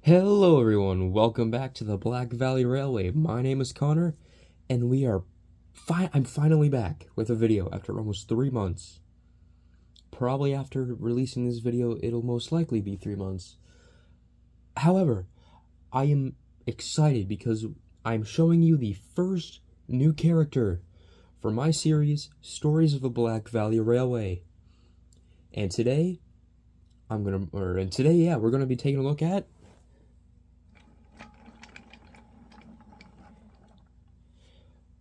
Hello everyone, welcome back to the Black Valley Railway. My name is Connor, and I'm finally back with a video after almost 3 months. Probably after releasing this video, it'll most likely be 3 months. However, I am excited because I'm showing you the first new character for my series, Stories of the Black Valley Railway. And today, we're gonna be taking a look at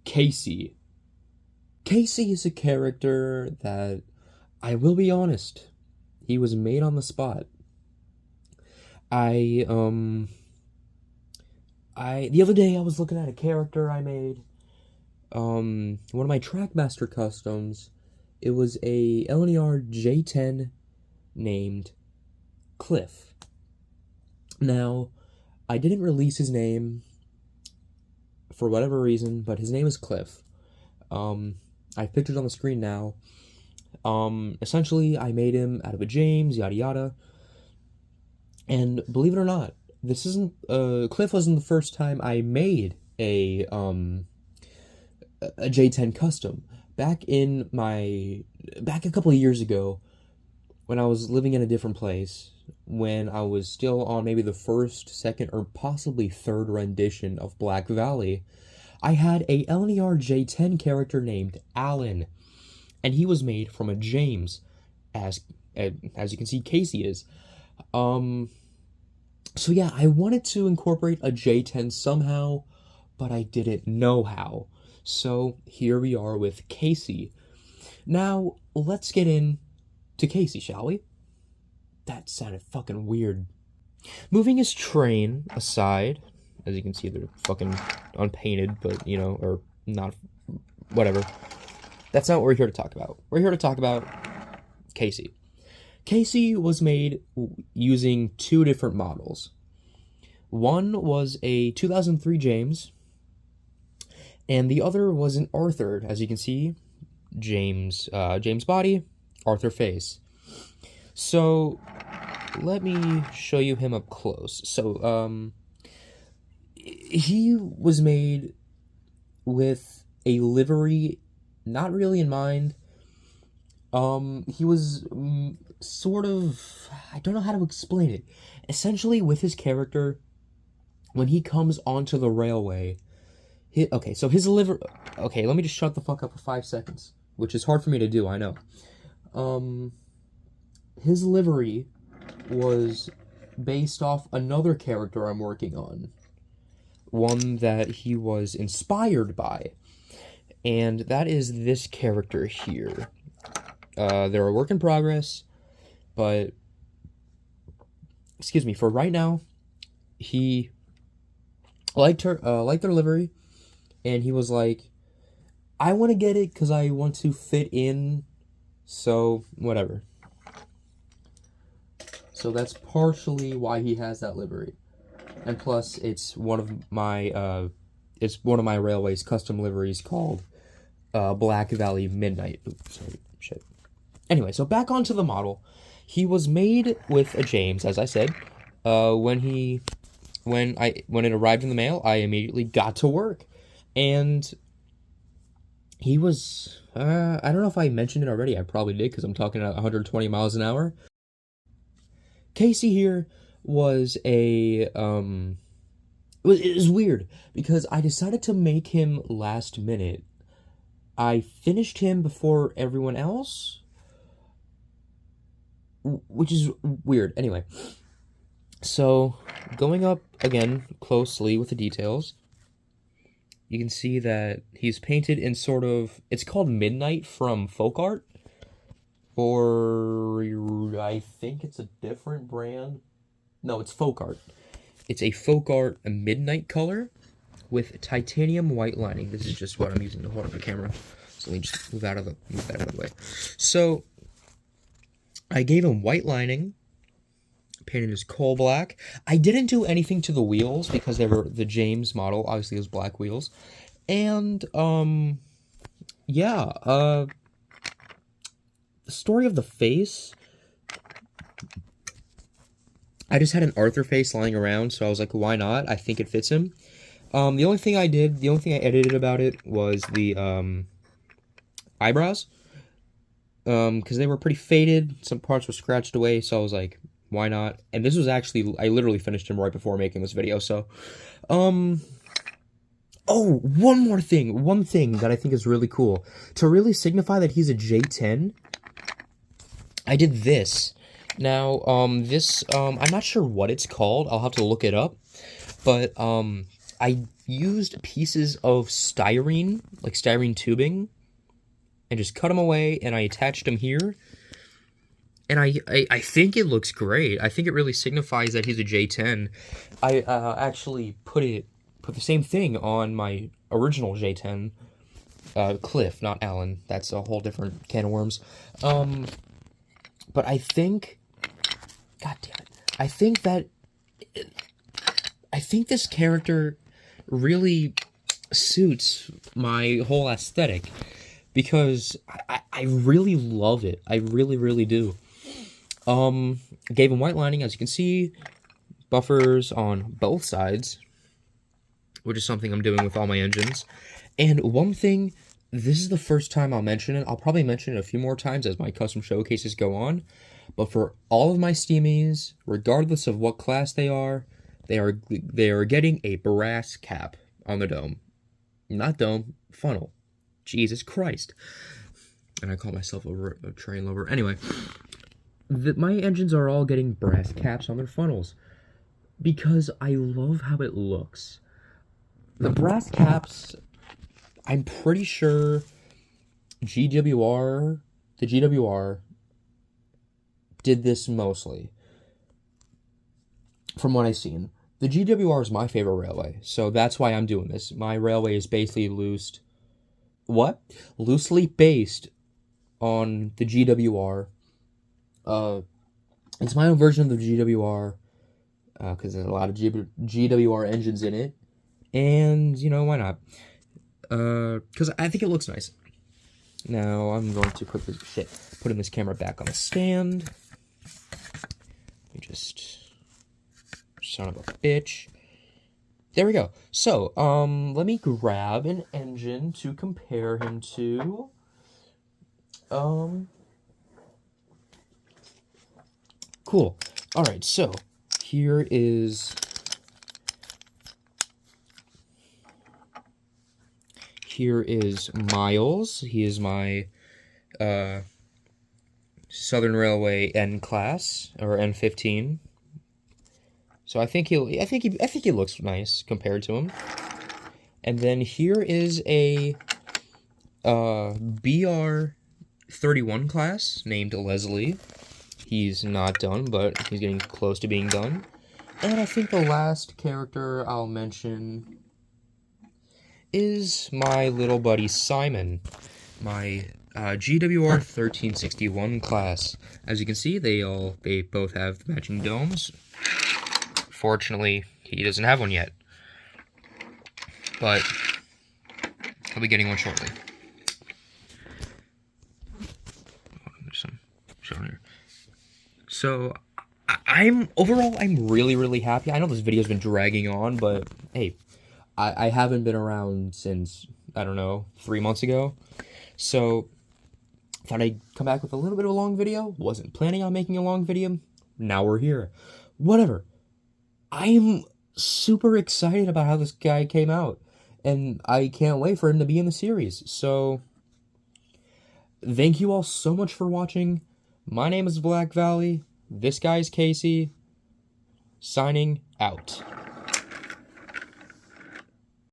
Casey. Casey is a character that, I will be honest, he was made on the spot. I, the other day I was looking at a character I made, one of my Trackmaster customs. It was a LNER J10 named Cliff. Now, I didn't release his name for whatever reason, but his name is Cliff. I have pictures on the screen now. Essentially, I made him out of a James, yada yada. And believe it or not, this isn't, Cliff wasn't the first time I made a J10 custom. Back a couple of years ago, when I was living in a different place, when I was still on maybe the first, second, or possibly third rendition of Black Valley, I had a LNER J10 character named Alan, and he was made from a James, as you can see Casey is. So yeah, I wanted to incorporate a J10 somehow, but I didn't know how. So here we are with Casey. Now, let's get in to Casey, shall we? That sounded fucking weird. Moving his train aside, as you can see, they're fucking unpainted, but, you know, or not, whatever. That's not what we're here to talk about. We're here to talk about Casey. Casey was made using two different models. One was a 2003 James, and the other was an Arthur, as you can see, James body, Arthur face. So, let me show you him up close. So, he was made with a livery not really in mind. He was sort of, I don't know how to explain it. Essentially, with his character, when he comes onto the railway, okay, let me just shut the fuck up for 5 seconds, which is hard for me to do, I know. His livery was based off another character I'm working on. One that he was inspired by. And that is this character here. They're a work in progress, but, excuse me, for right now, he liked their livery, and he was like, I want to get it because I want to fit in, so whatever. So that's partially why he has that livery. And plus, it's one of my Railway's custom liveries called Black Valley Midnight. Oops, sorry, shit. Anyway, so back onto the model. He was made with a James, as I said. When it arrived in the mail, I immediately got to work, and he was, I don't know if I mentioned it already. I probably did because I'm talking at 120 miles an hour. Casey here was it was weird because I decided to make him last minute. I finished him before everyone else, which is weird. Anyway, so going up again closely with the details, you can see that he's painted in sort of, it's called Midnight from Folk Art, or I think it's a different brand. No, it's Folk Art. It's a Folk Art, a midnight color with titanium white lining. This is just what I'm using to hold up the camera. So let me just move that out of the way. So I gave him white lining, painted his coal black. I didn't do anything to the wheels because they were the James model. Obviously, it was black wheels. And yeah, the story of the face. I just had an Arthur face lying around, so I was like, why not? I think it fits him. The only thing I edited about it was the eyebrows. Because they were pretty faded. Some parts were scratched away, so I was like, why not? And this was actually, I literally finished him right before making this video, so, oh, one thing that I think is really cool. To really signify that he's a J10, I did this. Now, I'm not sure what it's called. I'll have to look it up. But, I used pieces of styrene, like styrene tubing, and just cut them away, and I attached them here. And I think it looks great. I think it really signifies that he's a J10. I actually put the same thing on my original J10, Cliff, not Alan. That's a whole different can of worms. But I think, God damn it, I think this character really suits my whole aesthetic, because I really love it. I really, really do. Gave him white lining, as you can see, buffers on both sides, which is something I'm doing with all my engines. And one thing, this is the first time I'll mention it. I'll probably mention it a few more times as my custom showcases go on. But for all of my Steamies, regardless of what class they are getting a brass cap on the dome. Not dome, funnel. Jesus Christ. And I call myself a train lover. Anyway, my engines are all getting brass caps on their funnels, because I love how it looks. The brass caps, I'm pretty sure the GWR did this mostly, from what I've seen. The GWR is my favorite railway, so that's why I'm doing this. My railway is basically loosely based on the GWR. It's my own version of the GWR, because there's a lot of GWR engines in it, and, you know, why not? Because I think it looks nice. Now, I'm going to putting this camera back on the stand. Let me just... Son of a bitch. There we go. So, let me grab an engine to compare him to. Cool. Alright, so, here is Miles. He is my, Southern Railway N class, or N15. So I think he looks nice compared to him. And then here is a BR31 class named Leslie. He's not done, but he's getting close to being done. And I think the last character I'll mention is my little buddy Simon, my GWR 1361 class. As you can see, they both have matching domes. Fortunately, he doesn't have one yet, but he'll be getting one shortly. There's some shown here. So, I'm really, really happy. I know this video's been dragging on, but hey, I haven't been around since, I don't know, 3 months ago. So, thought I'd come back with a little bit of a long video. Wasn't planning on making a long video. Now we're here. Whatever. I am super excited about how this guy came out, and I can't wait for him to be in the series. So, thank you all so much for watching. My name is Black Valley. This guy is Casey. Signing out.